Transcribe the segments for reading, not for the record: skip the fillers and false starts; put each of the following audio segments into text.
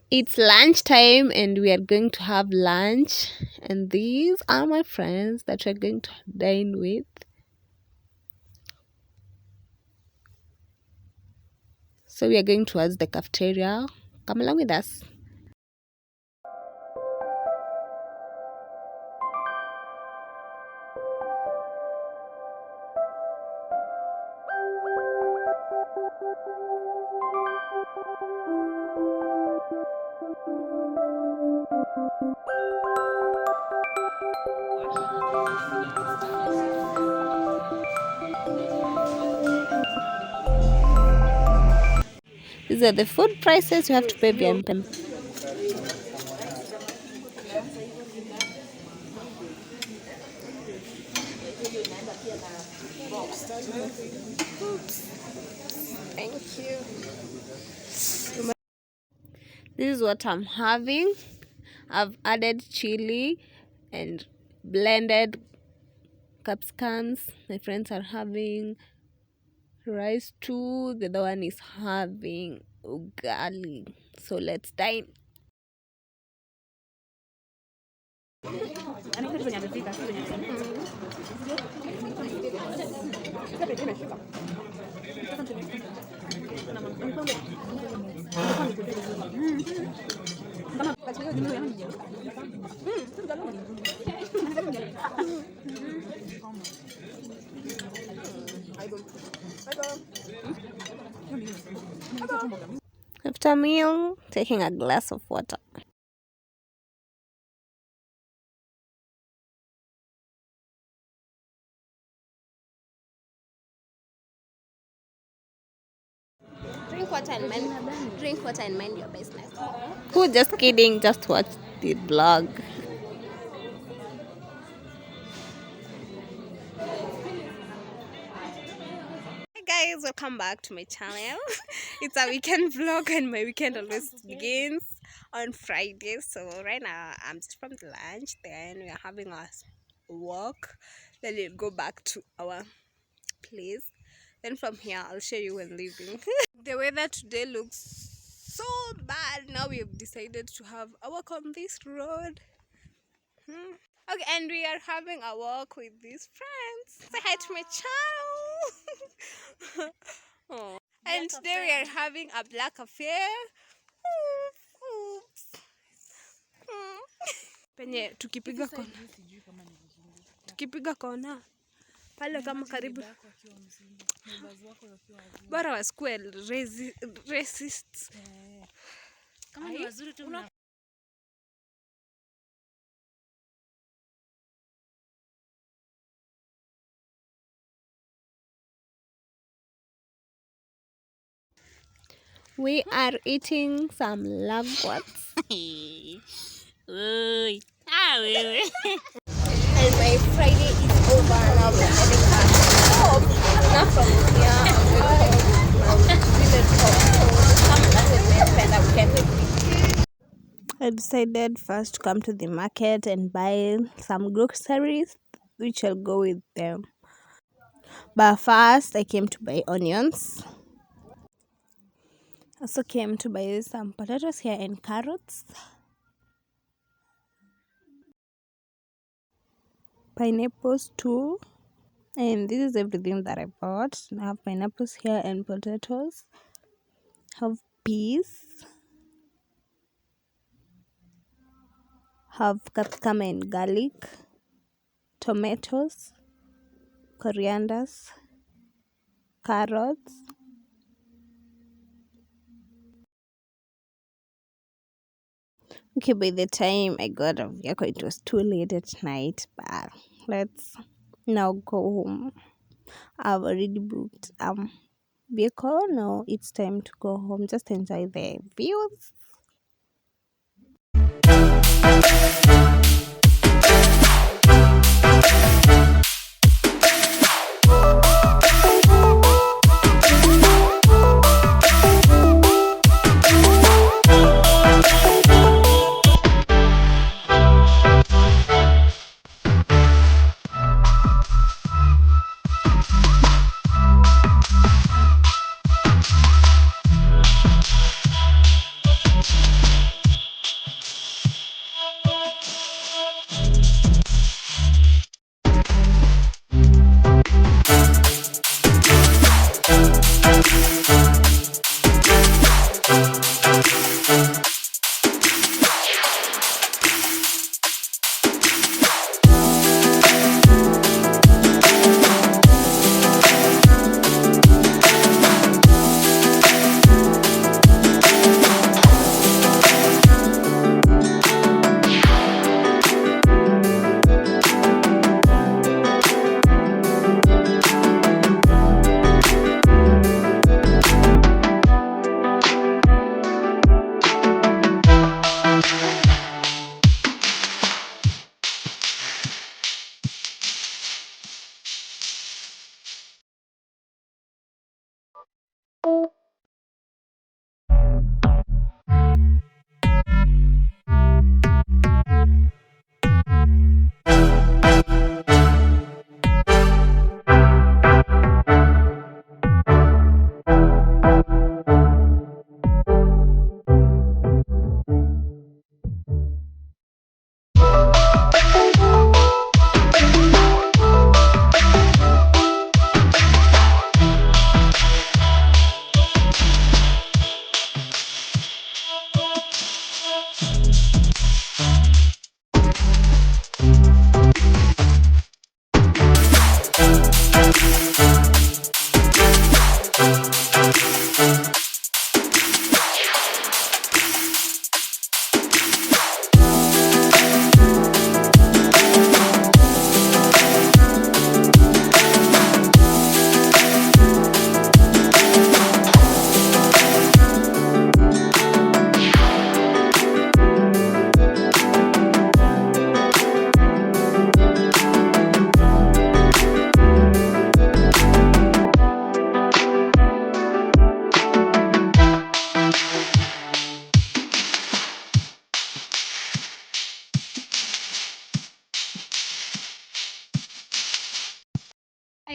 It's lunchtime and we are going to have lunch. And these are my friends that we're going to dine with. So we are going towards the cafeteria. Come along with us. These are the food prices you have to pay via M-Pesa. Thank you. This is what I'm having. I've added chili and blended capsicums. My friends are having rice too. The other one is having ugali. So let's dine. After meal, taking a glass of water. Drink water and mind your business. Who? Just kidding. Just watch the vlog. Hey guys, welcome back to my channel. It's a weekend vlog and my weekend always begins on Friday. So right now I'm just from the lunch. Then we are having a walk. Then we'll go back to our place. Then from here I'll show you when leaving. The weather today looks so bad. Now we have decided to have a walk on this road. Okay, and we are having a walk with these friends. Say hi to my channel. Oh. And today we are having a black affair. Oops. Penye tukipiga kona pale kama karibu bora wasikuwe racist. Kama ni wazuri tu we are eating some lagwats. And my Friday is over. Now we're heading back home. Not from here. I'm going to village home. So come along with me and spend a weekend with me. I decided first to come to the market and buy some groceries, which I'll go with them. But first, I came to buy onions. Also came to buy some potatoes here and carrots. Pineapples too. And this is everything that I bought. I have pineapples here and potatoes. Have peas. Have capsicum and garlic. Tomatoes. Corianders. Carrots. Okay, by the time I got a vehicle, it was too late at night. But let's now go home. I've already booked vehicle. Now it's time to go home. Just enjoy the views.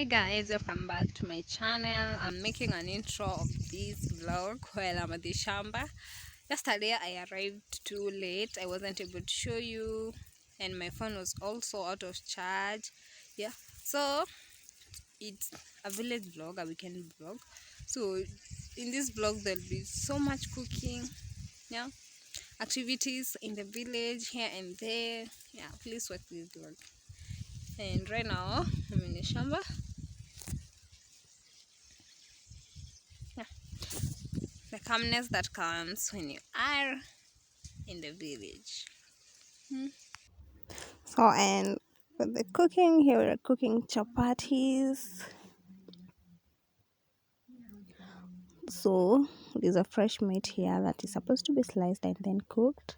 Hi guys, welcome back to my channel. I'm making an intro of this vlog while I'm at the shamba. Yesterday I arrived too late. I wasn't able to show you, and my phone was also out of charge. Yeah, so it's a village vlog, a weekend vlog. So in this vlog there'll be so much cooking, yeah, activities in the village here and there. Yeah, please watch this vlog. And right now I'm in the shamba. Yeah, the calmness that comes when you are in the village. Hmm. So, and for the cooking, here we're cooking chapatis. So, there's a fresh meat here that is supposed to be sliced and then cooked.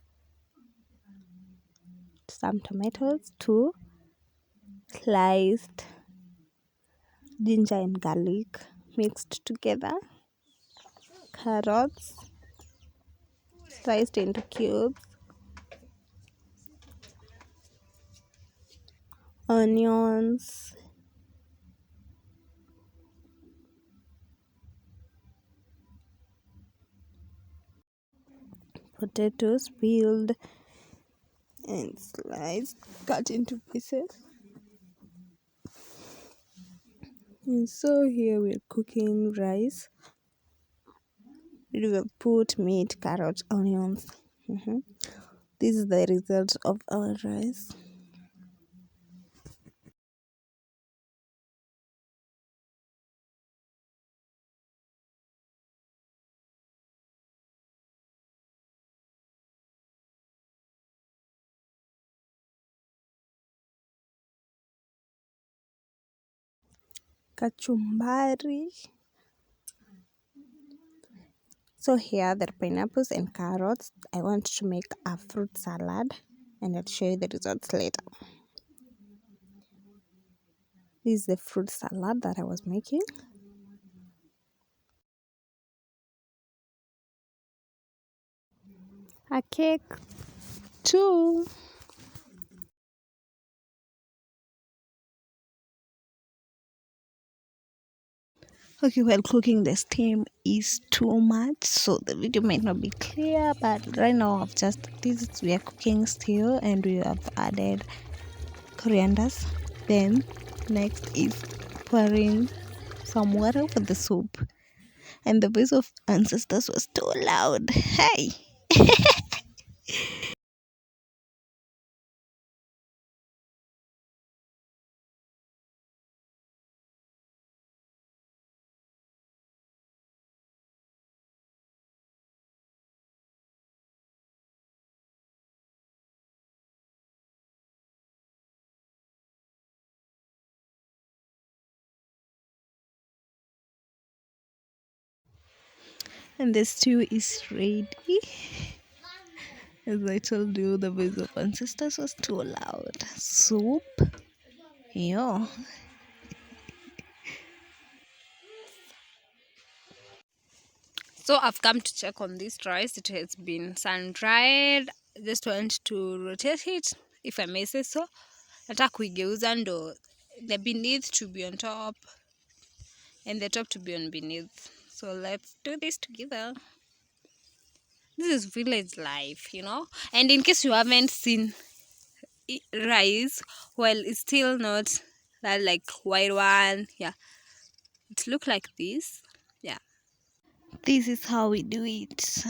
Some tomatoes, two sliced ginger and garlic mixed together. Carrots sliced into cubes. Onions. Potatoes peeled and sliced, cut into pieces. And so here we're cooking rice. We will put meat, carrots, onions. This is the result of our rice. Kachumbari. So here there are pineapples and carrots. I want to make a fruit salad and I'll show you the results later. This is the fruit salad that I was making. A cake too. Okay, while cooking the steam is too much, so the video might not be clear, but right now we are cooking still and we have added corianders. Then next is pouring some water for the soup. And the voice of ancestors was too loud. Hey! And the stew is ready. As I told you, the voice of ancestors was too loud. Soup. Yeah. So I've come to check on this rice. It has been sun dried. Just want to rotate it, if I may say so. Nataka kuigeuza ndo the beneath to be on top and the top to be on beneath. So let's do this together. This is village life, And in case you haven't seen rice, well, it's still not that like white one. Yeah, it look like this. Yeah, this is how we do it.